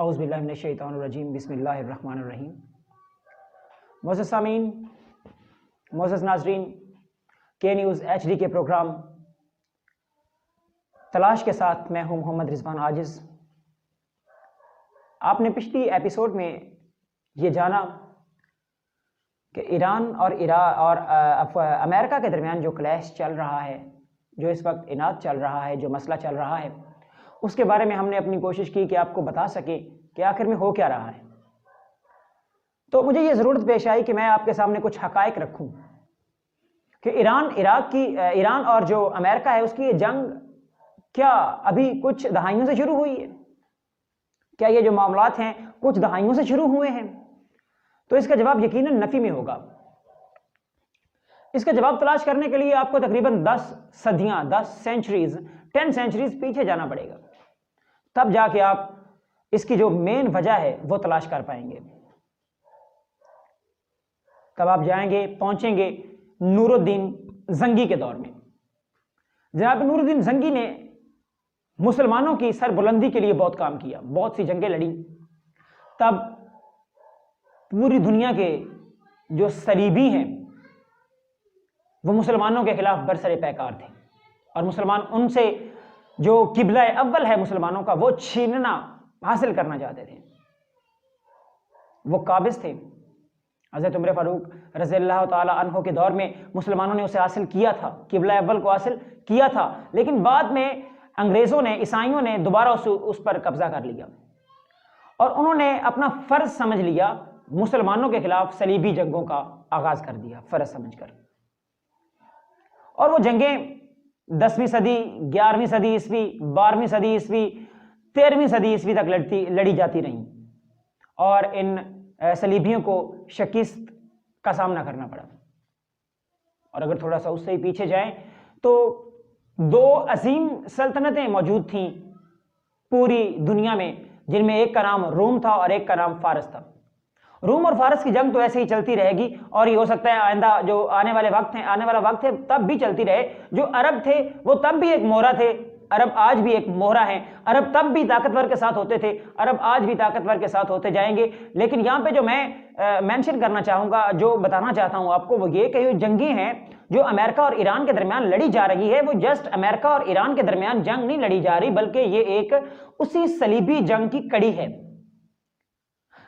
اعوذ باللہ من الشیطان الرجیم بسم اللہ الرحمن الرحیم۔ معزز سامعین، معزز ناظرین، کے نیوز ایچ ڈی کے پروگرام تلاش کے ساتھ میں ہوں محمد رضوان عاجز۔ آپ نے پچھلی ایپیسوڈ میں یہ جانا کہ ایران اور امریکہ کے درمیان جو کلیش چل رہا ہے، جو اس وقت اناد چل رہا ہے، جو مسئلہ چل رہا ہے، اس کے بارے میں ہم نے اپنی کوشش کی کہ آپ کو بتا سکیں کہ آخر میں ہو کیا رہا ہے۔ تو مجھے یہ ضرورت پیش آئی کہ میں آپ کے سامنے کچھ حقائق رکھوں کہ ایران اور جو امریکہ ہے اس کی یہ جنگ کیا ابھی کچھ دہائیوں سے شروع ہوئی ہے؟ کیا یہ جو معاملات ہیں کچھ دہائیوں سے شروع ہوئے ہیں؟ تو اس کا جواب یقیناً نفی میں ہوگا۔ اس کا جواب تلاش کرنے کے لیے آپ کو تقریباً 10 سینچریز پیچھے جانا پڑے گا، تب جا کے آپ اس کی جو مین وجہ ہے وہ تلاش کر پائیں گے۔ تب آپ پہنچیں گے نور الدین زنگی کے دور میں۔ جناب نور الدین زنگی نے مسلمانوں کی سربلندی کے لیے بہت کام کیا، بہت سی جنگیں لڑی۔ تب پوری دنیا کے جو صلیبی ہیں وہ مسلمانوں کے خلاف برسر پیکار تھے، اور مسلمان ان سے جو قبلہ اول ہے مسلمانوں کا وہ چھیننا حاصل کرنا چاہتے تھے۔ وہ قابض تھے۔ حضرت عمر فاروق رضی اللہ تعالی عنہ کے دور میں مسلمانوں نے اسے حاصل کیا تھا، قبلہ اول کو حاصل کیا تھا، لیکن بعد میں انگریزوں نے، عیسائیوں نے دوبارہ اس پر قبضہ کر لیا، اور انہوں نے اپنا فرض سمجھ لیا مسلمانوں کے خلاف صلیبی جنگوں کا آغاز کر دیا فرض سمجھ کر۔ اور وہ جنگیں 10ویں صدی، 11ویں صدی عیسوی، 12ویں صدی عیسوی، 13ویں صدی عیسوی تک لڑی جاتی رہیں، اور ان صلیبیوں کو شکست کا سامنا کرنا پڑا۔ اور اگر تھوڑا سا اس سے ہی پیچھے جائیں تو 2 عظیم سلطنتیں موجود تھیں پوری دنیا میں، جن میں ایک کا نام روم تھا اور ایک کا نام فارس تھا۔ روم اور فارس کی جنگ تو ایسے ہی چلتی رہے گی، اور یہ ہو سکتا ہے آئندہ جو آنے والا وقت ہے تب بھی چلتی رہے۔ جو عرب تھے وہ تب بھی ایک مہرہ تھے، عرب آج بھی ایک مہرہ ہیں۔ عرب تب بھی طاقتور کے ساتھ ہوتے تھے، عرب آج بھی طاقتور کے ساتھ ہوتے جائیں گے۔ لیکن یہاں پہ جو میں مینشن کرنا چاہوں گا، جو بتانا چاہتا ہوں آپ کو، وہ یہ کہ یہ جنگیں ہیں جو امریکہ اور ایران کے درمیان لڑی جا رہی ہے، وہ جسٹ امریکہ اور ایران کے درمیان جنگ نہیں لڑی جا رہی، بلکہ یہ ایک اسی صلیبی جنگ کی کڑی ہے۔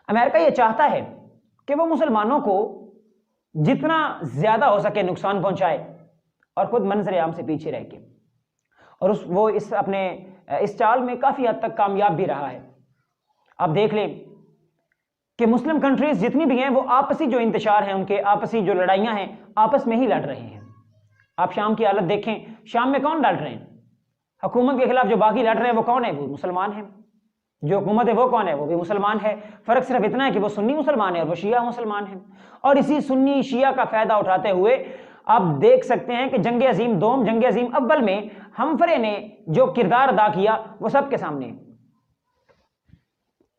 امریکہ یہ چاہتا ہے کہ وہ مسلمانوں کو جتنا زیادہ ہو سکے نقصان پہنچائے، اور خود منظر عام سے پیچھے رہ کے، اور وہ اس چال میں کافی حد تک کامیاب بھی رہا ہے۔ آپ دیکھ لیں کہ مسلم کنٹریز جتنی بھی ہیں وہ آپسی جو انتشار ہیں، ان کے آپسی جو لڑائیاں ہیں، آپس میں ہی لڑ رہے ہیں۔ آپ شام کی حالت دیکھیں، شام میں کون لڑ رہے ہیں؟ حکومت کے خلاف جو باقی لڑ رہے ہیں وہ کون ہے؟ وہ مسلمان ہیں۔ جو حکومت ہے وہ کون ہے؟ وہ بھی مسلمان ہے۔ فرق صرف اتنا ہے کہ وہ سنی مسلمان ہے اور وہ شیعہ مسلمان ہیں۔ اور اسی سنی شیعہ کا فائدہ اٹھاتے ہوئے آپ دیکھ سکتے ہیں کہ جنگ عظیم دوم، جنگ عظیم اول میں ہمفرے نے جو کردار ادا کیا وہ سب کے سامنے ہے۔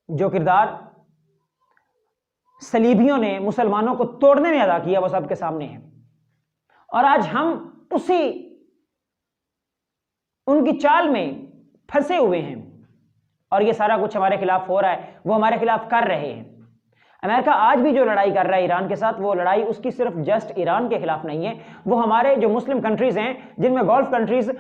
جو کردار صلیبیوں نے مسلمانوں کو توڑنے میں ادا کیا وہ سب کے سامنے ہے، اور آج ہم ان کی چال میں پھنسے ہوئے ہیں، اور یہ سارا کچھ ہمارے خلاف ہو رہا ہے، وہ ہمارے خلاف کر رہے ہیں۔ امریکہ آج بھی جو لڑائی کر رہا ہے ایران کے ساتھ، وہ لڑائی اس کی صرف جسٹ ایران کے خلاف نہیں ہے، وہ ہمارے جو مسلم کنٹریز ہیں، جن میں گولف کنٹریز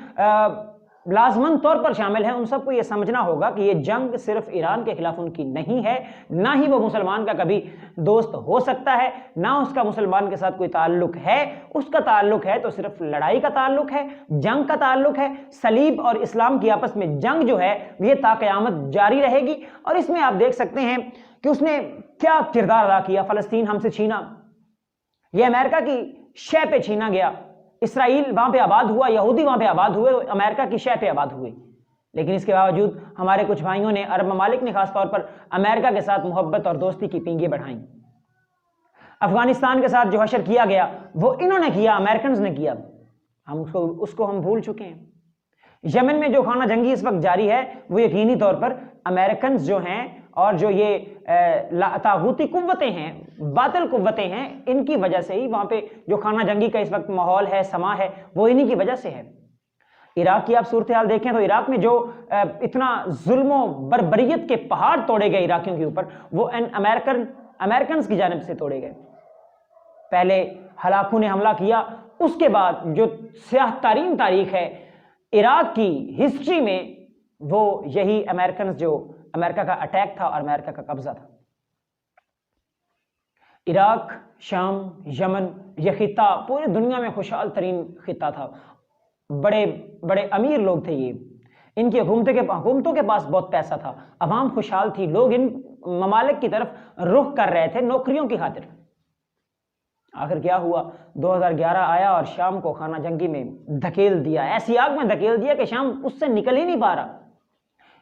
لازماً طور پر شامل ہیں، ان سب کو یہ سمجھنا ہوگا کہ یہ جنگ صرف ایران کے خلاف ان کی نہیں ہے، نہ ہی وہ مسلمان کا کبھی دوست ہو سکتا ہے، نہ اس کا مسلمان کے ساتھ کوئی تعلق ہے۔ اس کا تعلق ہے تو صرف لڑائی کا تعلق ہے، جنگ کا تعلق ہے۔ صلیب اور اسلام کی آپس میں جنگ جو ہے یہ تا قیامت جاری رہے گی، اور اس میں آپ دیکھ سکتے ہیں کہ اس نے کیا کردار ادا کیا۔ فلسطین ہم سے چھینا، یہ امریکہ کی شے پہ چھینا گیا۔ اسرائیل وہاں پہ آباد ہوا، یہودی وہاں پہ آباد ہوئے، امریکہ کی شے پہ آباد ہوئے، لیکن اس کے باوجود ہمارے کچھ بھائیوں نے، عرب ممالک نے خاص طور پر امریکہ کے ساتھ محبت اور دوستی کی پینگیں بڑھائیں۔ افغانستان کے ساتھ جو حشر کیا گیا وہ انہوں نے کیا، امریکنز نے کیا، ہم اس کو ہم بھول چکے ہیں۔ یمن میں جو خانہ جنگی اس وقت جاری ہے وہ یقینی طور پر امریکنز جو ہیں اور جو یہ طاغوتی قوتیں ہیں، باطل قوتیں ہیں، ان کی وجہ سے ہی وہاں پہ جو خانہ جنگی کا اس وقت ماحول ہے، سما ہے، وہ انہی کی وجہ سے ہے۔ عراق کی آپ صورتحال دیکھیں تو عراق میں جو اتنا ظلم و بربریت کے پہاڑ توڑے گئے عراقیوں کے اوپر، وہ امریکنز کی جانب سے توڑے گئے۔ پہلے ہلاکوں نے حملہ کیا، اس کے بعد جو سیاہ تارین تاریخ ہے عراق کی ہسٹری میں، وہ یہی امریکنز، جو امریکہ کا اٹیک تھا اور امریکہ کا قبضہ تھا۔ عراق، شام، یمن، یہ خطہ پوری دنیا میں خوشحال ترین خطہ تھا، بڑے بڑے امیر لوگ تھے یہ، ان کی حکومتوں کے پاس بہت پیسہ تھا، عوام خوشحال تھی، لوگ ان ممالک کی طرف رخ کر رہے تھے نوکریوں کی خاطر۔ آخر کیا ہوا؟ 2011 آیا اور شام کو خانہ جنگی میں دھکیل دیا، ایسی آگ میں دھکیل دیا کہ شام اس سے نکل ہی نہیں پا رہا۔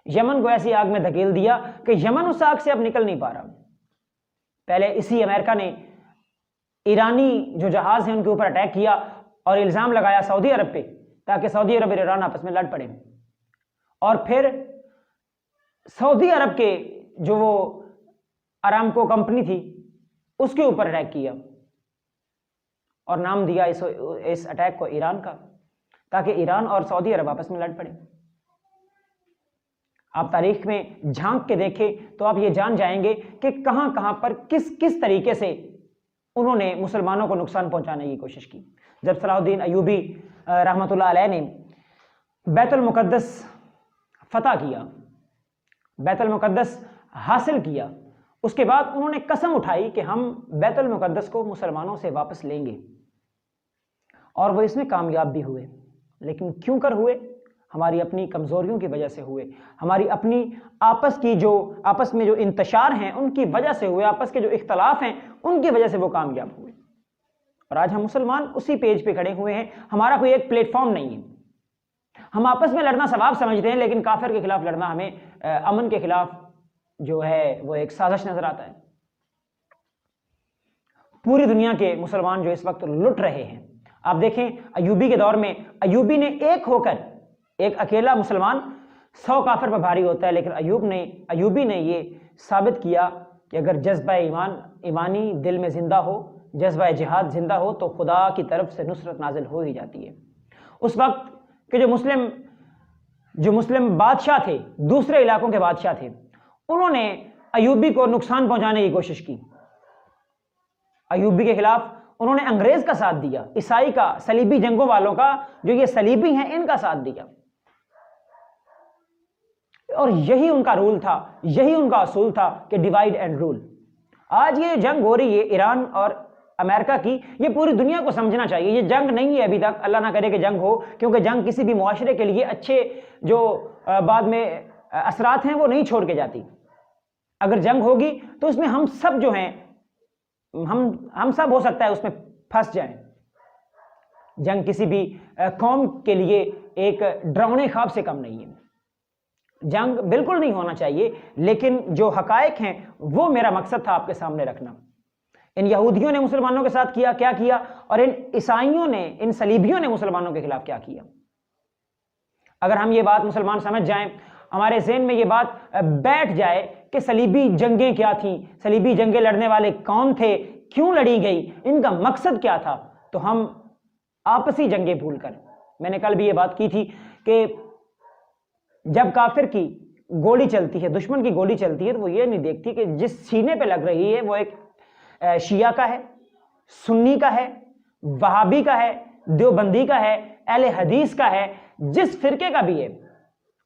یمن کو ایسی آگ میں دھکیل دیا کہ یمن اس آگ سے اب نکل نہیں پا رہا۔ پہلے اسی امریکہ نے ایرانی جو جہاز ہیں ان کے اوپر اٹیک کیا اور الزام لگایا سعودی عرب پہ، تاکہ سعودی عرب اور ایران آپس میں لڑ پڑے، اور پھر سعودی عرب کے جو وہ ارامکو کمپنی تھی اس کے اوپر اٹیک کیا اور نام دیا اس اٹیک کو ایران کا، تاکہ ایران اور سعودی عرب آپس میں لڑ پڑے۔ آپ تاریخ میں جھانک کے دیکھیں تو آپ یہ جان جائیں گے کہ کہاں کہاں پر کس طریقے سے انہوں نے مسلمانوں کو نقصان پہنچانے کی کوشش کی۔ جب صلاح الدین ایوبی رحمۃ اللہ علیہ نے بیت المقدس فتح کیا، بیت المقدس حاصل کیا، اس کے بعد انہوں نے قسم اٹھائی کہ ہم بیت المقدس کو مسلمانوں سے واپس لیں گے، اور وہ اس میں کامیاب بھی ہوئے۔ لیکن کیوں کر ہوئے؟ ہماری اپنی کمزوریوں کی وجہ سے ہوئے، ہماری اپنی آپس میں جو انتشار ہیں ان کی وجہ سے ہوئے، آپس کے جو اختلاف ہیں ان کی وجہ سے وہ کامیاب ہوئے۔ اور آج ہم مسلمان اسی پیج پہ کھڑے ہوئے ہیں، ہمارا کوئی ایک پلیٹ فارم نہیں ہے۔ ہم آپس میں لڑنا ثواب سمجھتے ہیں، لیکن کافر کے خلاف لڑنا ہمیں امن کے خلاف جو ہے وہ ایک سازش نظر آتا ہے۔ پوری دنیا کے مسلمان جو اس وقت لٹ رہے ہیں، آپ دیکھیں ایوبی کے دور میں ایوبی نے ایک ہو کر، ایک اکیلا مسلمان 100 کافر پر بھاری ہوتا ہے، لیکن ایوبی نے یہ ثابت کیا کہ اگر جذبہ ایمانی دل میں زندہ ہو، جذبہ جہاد زندہ ہو، تو خدا کی طرف سے نصرت نازل ہو ہی جاتی ہے۔ اس وقت کے جو مسلم بادشاہ تھے، دوسرے علاقوں کے بادشاہ تھے، انہوں نے ایوبی کو نقصان پہنچانے کی کوشش کی۔ ایوبی کے خلاف انہوں نے انگریز کا ساتھ دیا، عیسائی کا، صلیبی جنگوں والوں کا، جو یہ صلیبی ہیں ان کا ساتھ دیا، اور یہی ان کا رول تھا، یہی ان کا اصول تھا کہ ڈیوائیڈ اینڈ رول۔ آج یہ جنگ ہو رہی ہے ایران اور امریکہ کی، یہ پوری دنیا کو سمجھنا چاہیے، یہ جنگ نہیں ہے ابھی تک، اللہ نہ کرے کہ جنگ ہو، کیونکہ جنگ کسی بھی معاشرے کے لیے اچھے جو بعد میں اثرات ہیں وہ نہیں چھوڑ کے جاتی۔ اگر جنگ ہوگی تو اس میں ہم سب جو ہیں، ہم سب ہو سکتا ہے اس میں پھنس جائیں۔ جنگ کسی بھی قوم کے لیے ایک ڈراؤنے خواب سے کم نہیں ہے۔ جنگ بالکل نہیں ہونا چاہیے، لیکن جو حقائق ہیں وہ میرا مقصد تھا آپ کے سامنے رکھنا۔ ان یہودیوں نے مسلمانوں کے ساتھ کیا کیا، اور ان عیسائیوں نے، ان صلیبیوں نے مسلمانوں کے خلاف کیا کیا۔ اگر ہم یہ بات مسلمان سمجھ جائیں، ہمارے ذہن میں یہ بات بیٹھ جائے کہ صلیبی جنگیں کیا تھیں، صلیبی جنگیں لڑنے والے کون تھے، کیوں لڑی گئی، ان کا مقصد کیا تھا، تو ہم آپسی جنگیں بھول کر، میں نے کل بھی یہ بات کی تھی کہ جب کافر کی گولی چلتی ہے، دشمن کی گولی چلتی ہے، تو وہ یہ نہیں دیکھتی کہ جس سینے پہ لگ رہی ہے وہ ایک شیعہ کا ہے، سنی کا ہے، وہابی کا ہے، دیوبندی کا ہے، اہل حدیث کا ہے، جس فرقے کا بھی ہے،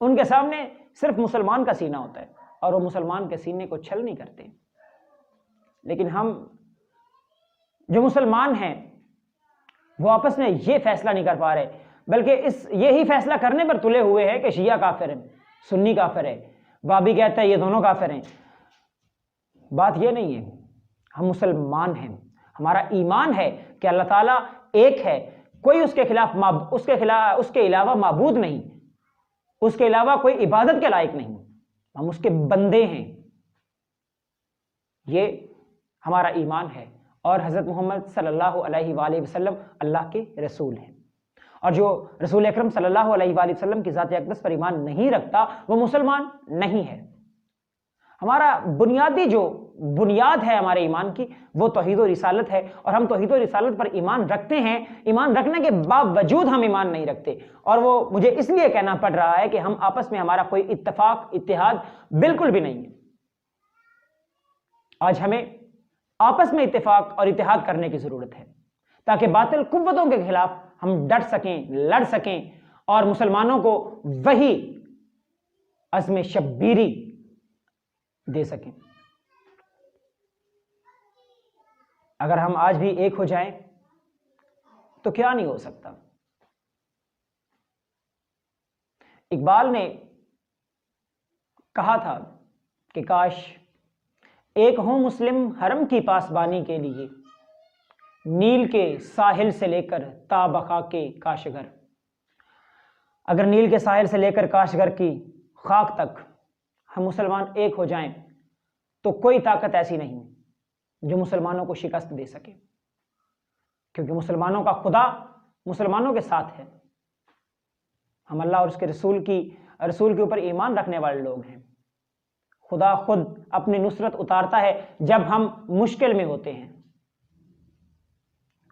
ان کے سامنے صرف مسلمان کا سینہ ہوتا ہے، اور وہ مسلمان کے سینے کو چھل نہیں کرتے۔ لیکن ہم جو مسلمان ہیں وہ آپس میں یہ فیصلہ نہیں کر پا رہے، بلکہ یہی فیصلہ کرنے پر تلے ہوئے ہیں کہ شیعہ کافر ہیں، سنی کافر ہے، وہابی کہتا ہے یہ دونوں کافر ہیں۔ بات یہ نہیں ہے، ہم مسلمان ہیں، ہمارا ایمان ہے کہ اللہ تعالیٰ ایک ہے، کوئی اس کے علاوہ معبود نہیں، اس کے علاوہ کوئی عبادت کے لائق نہیں، ہم اس کے بندے ہیں، یہ ہمارا ایمان ہے۔ اور حضرت محمد صلی اللہ علیہ وآلہ وسلم اللہ کے رسول ہیں، اور جو رسول اکرم صلی اللہ علیہ وآلہ وسلم کی ذات اقدس پر ایمان نہیں رکھتا وہ مسلمان نہیں ہے۔ ہمارا بنیادی جو بنیاد ہے ہمارے ایمان کی وہ توحید و رسالت ہے، اور ہم توحید و رسالت پر ایمان رکھتے ہیں، ایمان رکھنے کے باوجود ہم ایمان نہیں رکھتے، اور وہ مجھے اس لیے کہنا پڑ رہا ہے کہ ہم آپس میں ہمارا کوئی اتفاق اتحاد بالکل بھی نہیں ہے۔ آج ہمیں آپس میں اتفاق اور اتحاد کرنے کی ضرورت ہے تاکہ باطل قوتوں کے خلاف ہم ڈٹ سکیں، لڑ سکیں، اور مسلمانوں کو وہی عزم شبیری دے سکیں۔ اگر ہم آج بھی ایک ہو جائیں تو کیا نہیں ہو سکتا۔ اقبال نے کہا تھا کہ کاش ایک ہوں مسلم حرم کی پاسبانی کے لیے، نیل کے ساحل سے لے کر تا بخاک کے کاشغر۔ اگر نیل کے ساحل سے لے کر کاشغر کی خاک تک ہم مسلمان ایک ہو جائیں تو کوئی طاقت ایسی نہیں جو مسلمانوں کو شکست دے سکے، کیونکہ مسلمانوں کا خدا مسلمانوں کے ساتھ ہے۔ ہم اللہ اور اس کے رسول کے اوپر ایمان رکھنے والے لوگ ہیں۔ خدا خود اپنی نصرت اتارتا ہے جب ہم مشکل میں ہوتے ہیں،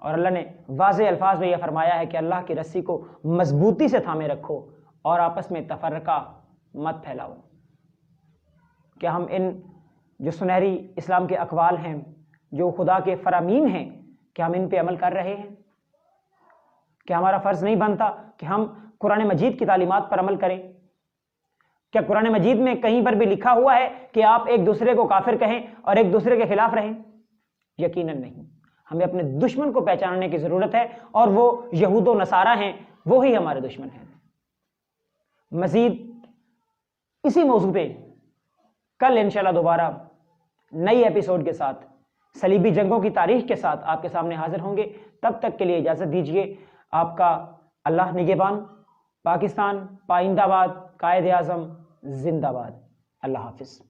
اور اللہ نے واضح الفاظ میں یہ فرمایا ہے کہ اللہ کی رسی کو مضبوطی سے تھامے رکھو اور آپس میں تفرقہ مت پھیلاؤ۔ کیا ہم ان جو سنہری اسلام کے اقوال ہیں، جو خدا کے فرامین ہیں، کیا ہم ان پہ عمل کر رہے ہیں؟ کیا ہمارا فرض نہیں بنتا کہ ہم قرآن مجید کی تعلیمات پر عمل کریں؟ کیا قرآن مجید میں کہیں پر بھی لکھا ہوا ہے کہ آپ ایک دوسرے کو کافر کہیں اور ایک دوسرے کے خلاف رہیں؟ یقیناً نہیں۔ ہمیں اپنے دشمن کو پہچاننے کی ضرورت ہے، اور وہ یہود و نصارہ ہیں، وہی ہمارے دشمن ہیں۔ مزید اسی موضوع پہ کل انشاءاللہ دوبارہ نئی ایپیسوڈ کے ساتھ، صلیبی جنگوں کی تاریخ کے ساتھ آپ کے سامنے حاضر ہوں گے۔ تب تک کے لیے اجازت دیجیے۔ آپ کا اللہ نگہبان۔ پاکستان پائندہ باد، قائد اعظم زندہ باد۔ اللہ حافظ۔